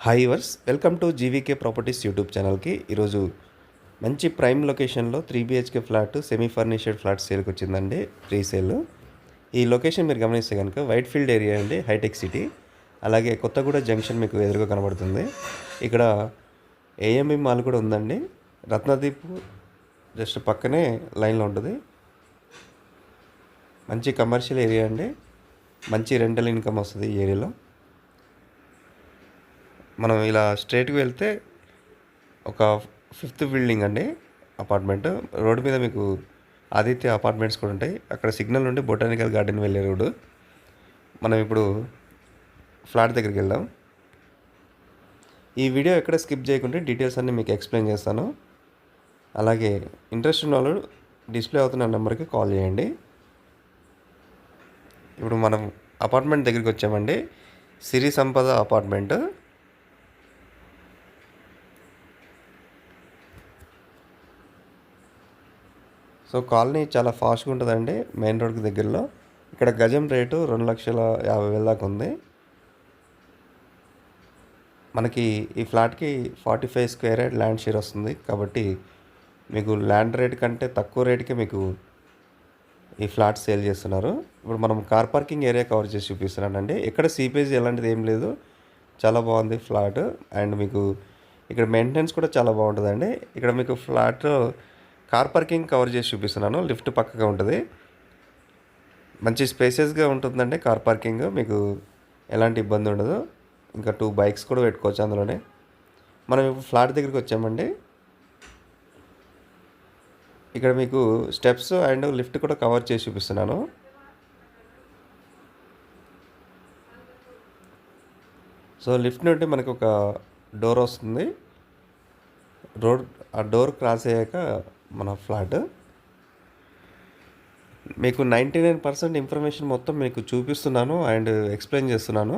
Hi viewers welcome to GVK properties YouTube ఛానల్కి. ఈరోజు మంచి ప్రైమ్ లొకేషన్లో 3 BHK flat semi furnished flat సేల్కి వచ్చిందండి. సేల్. ఈ లొకేషన్ మీరు గమనిస్తే కనుక వైట్ ఫీల్డ్ ఏరియా అండి, హైటెక్ సిటీ. అలాగే కొత్తగూడ జంక్షన్ మీకు ఎదురుగా కనబడుతుంది. ఇక్కడ ఏఎంబి మాల్ కూడా ఉందండి. రత్నదీప్ జస్ట్ పక్కనే లైన్లో ఉంటుంది. మంచి కమర్షియల్ ఏరియా అండి, మంచి రెంటల్ ఇన్కమ్ వస్తుంది ఈ ఏరియాలో. మనం ఇలా స్ట్రైట్కి వెళ్తే ఒక 5th బిల్డింగ్ అండి, అపార్ట్మెంట్. రోడ్డు మీద మీకు ఆదిత్య అపార్ట్మెంట్స్ కూడా ఉంటాయి. అక్కడ సిగ్నల్ నుండి బొటానికల్ గార్డెన్ వెళ్ళే రోడ్డు. మనం ఇప్పుడు ఫ్లాట్ దగ్గరికి వెళ్దాం. ఈ వీడియో ఎక్కడ స్కిప్ చేయకుండా డీటెయిల్స్ అన్నీ మీకు ఎక్స్ప్లెయిన్ చేస్తాను. అలాగే ఇంట్రెస్ట్ ఉన్న వాళ్ళు డిస్ప్లే అవుతున్న నెంబర్కి కాల్ చేయండి. ఇప్పుడు మనం అపార్ట్మెంట్ దగ్గరికి వచ్చామండి. సిరి సంపద అపార్ట్మెంట్. సో కాలనీ చాలా ఫాస్ట్గా ఉంటుందండి, మెయిన్ రోడ్కి దగ్గరలో. ఇక్కడ గజం రేటు 2,50,000 దాకా ఉంది. మనకి ఈ ఫ్లాట్కి 45 స్క్వేర్ యార్డ్ ల్యాండ్ షేర్ వస్తుంది. కాబట్టి మీకు ల్యాండ్ రేట్ కంటే తక్కువ రేటుకే మీకు ఈ ఫ్లాట్ సేల్ చేస్తున్నారు. ఇప్పుడు మనం కార్ పార్కింగ్ ఏరియా కవర్ చేసి చూపిస్తున్నానండి. ఇక్కడ సీపేజ్ ఎలాంటిది ఏం లేదు, చాలా బాగుంది ఫ్లాట్. అండ్ మీకు ఇక్కడ మెయింటెనెన్స్ కూడా చాలా బాగుంటుందండి. ఇక్కడ మీకు ఫ్లాట్ కార్ పార్కింగ్ కవర్ చేసి చూపిస్తున్నాను. లిఫ్ట్ పక్కగా ఉంటుంది, మంచి స్పేసెస్గా ఉంటుందండి కార్ పార్కింగ్. మీకు ఎలాంటి ఇబ్బంది ఉండదు. ఇంకా 2 బైక్స్ కూడా పెట్టుకోవచ్చు అందులోనే. మనం ఇప్పుడు ఫ్లాట్ దగ్గరికి వచ్చామండి. ఇక్కడ మీకు స్టెప్స్ అండ్ లిఫ్ట్ కూడా కవర్ చేసి చూపిస్తున్నాను. సో లిఫ్ట్ నుండి మనకు ఒక డోర్ వస్తుంది. ఆ డోర్ క్రాస్ అయ్యాక మన ఫ్లాట్. మీకు 99% ఇన్ఫర్మేషన్ మొత్తం మీకు చూపిస్తున్నాను అండ్ ఎక్స్ప్లెయిన్ చేస్తున్నాను.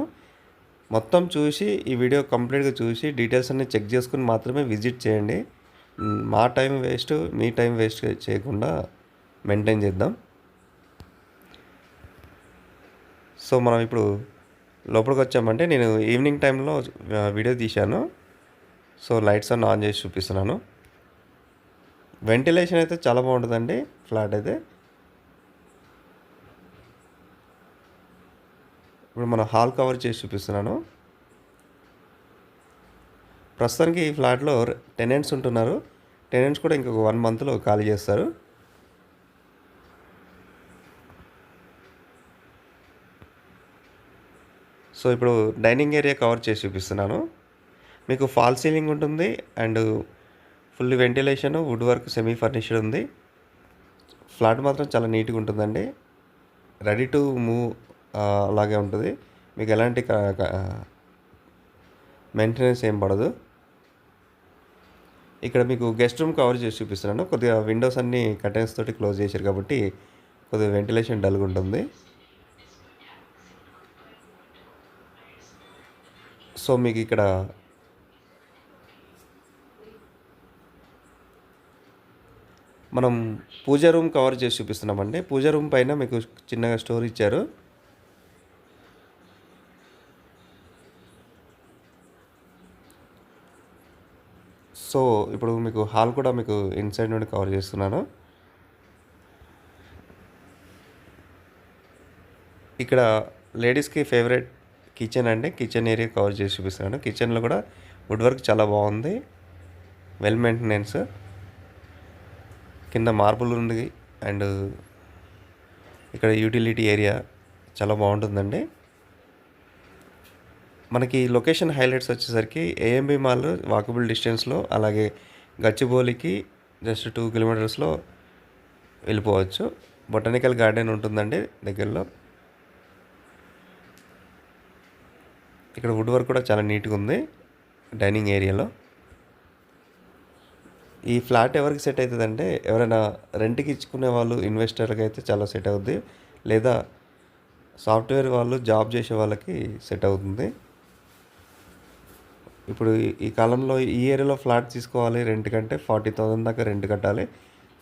మొత్తం చూసి ఈ వీడియో కంప్లీట్గా చూసి డీటెయిల్స్ అన్నీ చెక్ చేసుకుని మాత్రమే విజిట్ చేయండి. మా టైం వేస్ట్, మీ టైం వేస్ట్ చేయకుండా మెయింటైన్ చేద్దాం. సో మనం ఇప్పుడు లోపలికి వచ్చామంటే నేను ఈవినింగ్ టైంలో వీడియో తీశాను. సో లైట్స్ అన్నీ ఆన్ చేసి చూపిస్తున్నాను. వెంటిలేషన్ అయితే చాలా బాగుంటుందండి ఫ్లాట్ అయితే. ఇప్పుడు మన హాల్ కవర్ చేసి చూపిస్తున్నాను. ప్రస్తుతానికి ఈ ఫ్లాట్లో టెనెంట్స్ ఉంటున్నారు. టెనెంట్స్ కూడా ఇంకొక 1 మంత్లో ఖాళీ చేస్తారు. సో ఇప్పుడు డైనింగ్ ఏరియా కవర్ చేసి చూపిస్తున్నాను. మీకు ఫాల్ సీలింగ్ ఉంటుంది and full ventilation, wood work, semi furnished ఉంది. ఫ్లాట్ మాత్రం చాలా నీట్గా ఉంటుందండి. రెడీ టు మూవ్ అలాగే ఉంటుంది. మీకు ఎలాంటి మెయింటెనెన్స్ ఏం పడదు. ఇక్కడ మీకు గెస్ట్ రూమ్ కవర్ చేసి చూపిస్తున్నాను. కొద్దిగా విండోస్ అన్నీ కర్టెన్స్ తోటి క్లోజ్ చేశారు కాబట్టి కొద్దిగా వెంటిలేషన్ డల్గా ఉంటుంది. సో మీకు ఇక్కడ మనం పూజా రూమ్ కవర్ చేసి చూపిస్తున్నామండి. పూజా రూమ్ పైన మీకు చిన్నగా స్టోర్ ఇచ్చారు. సో ఇప్పుడు మీకు హాల్ కూడా మీకు ఇన్సైడ్ నుండి కవర్ చేస్తున్నాను. ఇక్కడ లేడీస్కి ఫేవరెట్ కిచెన్ అండి. కిచెన్ ఏరియా కవర్ చేసి చూపిస్తున్నాను. కిచెన్లో కూడా వుడ్ వర్క్ చాలా బాగుంది, వెల్ మెయింటెనెన్స్. కింద మార్బుల్ ఉంది అండ్ ఇక్కడ యూటిలిటీ ఏరియా చాలా బాగుంటుందండి. మనకి లొకేషన్ హైలైట్స్ వచ్చేసరికి ఏఎంబి మాల్ వాకబుల్ డిస్టెన్స్లో, అలాగే గచ్చిబౌలికి జస్ట్ 2 కిలోమీటర్స్లో వెళ్ళిపోవచ్చు. బొటానికల్ గార్డెన్ ఉంటుందండి దగ్గరలో. ఇక్కడ వుడ్ వర్క్ కూడా చాలా నీట్గా ఉంది డైనింగ్ ఏరియాలో. ఈ ఫ్లాట్ ఎవరికి సెట్ అవుతుందంటే ఎవరైనా రెంట్కి ఇచ్చుకునే వాళ్ళు, ఇన్వెస్టర్కి అయితే చాలా సెట్ అవుద్ది. లేదా సాఫ్ట్వేర్ వాళ్ళు, జాబ్ చేసే వాళ్ళకి సెట్ అవుతుంది. ఇప్పుడు ఈ కాలంలో ఈ ఏరియాలో ఫ్లాట్ తీసుకోవాలి రెంట్ కంటే 40,000 దాకా రెంట్ కట్టాలి.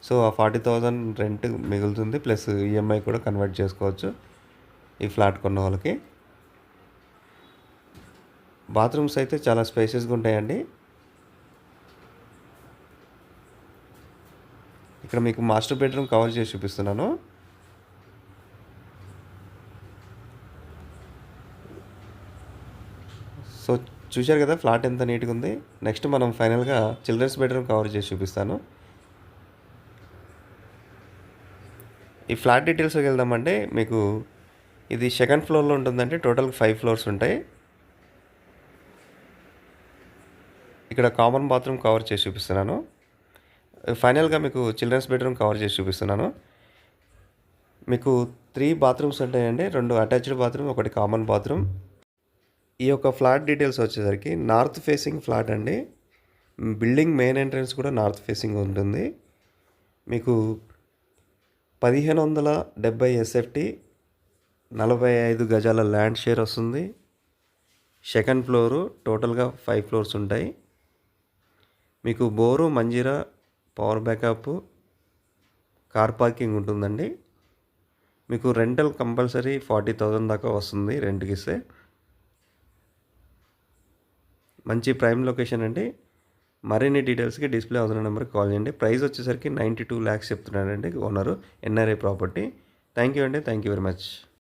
సో ఆ 40,000 రెంట్ మిగులుతుంది, ప్లస్ ఈఎంఐ కూడా కన్వర్ట్ చేసుకోవచ్చు ఈ ఫ్లాట్ కొన్న వాళ్ళకి. బాత్రూమ్స్ అయితే చాలా స్పేసెస్గా ఉంటాయండి. ఇక్కడ మీకు మాస్టర్ బెడ్రూమ్ కవర్ చేసి చూపిస్తున్నాను. సో చూశారు కదా ఫ్లాట్ ఎంత నీట్గా ఉంది. నెక్స్ట్ మనం ఫైనల్గా చిల్డ్రన్స్ బెడ్రూమ్ కవర్ చేసి చూపిస్తాను. ఈ ఫ్లాట్ డీటెయిల్స్కి వెళ్దామంటే మీకు ఇది సెకండ్ ఫ్లోర్లో ఉంటుందంటే టోటల్ 5 ఫ్లోర్స్ ఉంటాయి. ఇక్కడ కామన్ బాత్రూమ్ కవర్ చేసి చూపిస్తున్నాను. ఫైనల్గా మీకు చిల్డ్రన్స్ బెడ్రూమ్ కవర్ చేసి చూపిస్తున్నాను. మీకు 3 బాత్రూమ్స్ ఉంటాయండి. 2 అటాచ్డ్ బాత్రూమ్, 1 కామన్ బాత్రూమ్. ఈ యొక్క ఫ్లాట్ డీటెయిల్స్ వచ్చేసరికి నార్త్ ఫేసింగ్ ఫ్లాట్ అండి. బిల్డింగ్ మెయిన్ ఎంట్రన్స్ కూడా నార్త్ ఫేసింగ్ ఉంటుంది. మీకు 1570 ఎస్ఎఫ్టీ 45 గజాల ల్యాండ్ షేర్ వస్తుంది. సెకండ్ ఫ్లోరు టోటల్గా 5 ఫ్లోర్స్ ఉంటాయి. మీకు bore, Manjira, power backup, car parking ఉంటుందండి. మీకు రెంటల్ కంపల్సరీ 40,000 దాకా వస్తుంది రెంట్కి ఇస్తే. మంచి ప్రైమ్ లొకేషన్ అండి. మరిన్ని డీటెయిల్స్కి డిస్ప్లే అవుతున్న నెంబర్కి కాల్ చేయండి. ప్రైస్ వచ్చేసరికి 92 lakhs చెప్తున్నాడండి owner, NRI property. Thank you అండి. Thank you very much.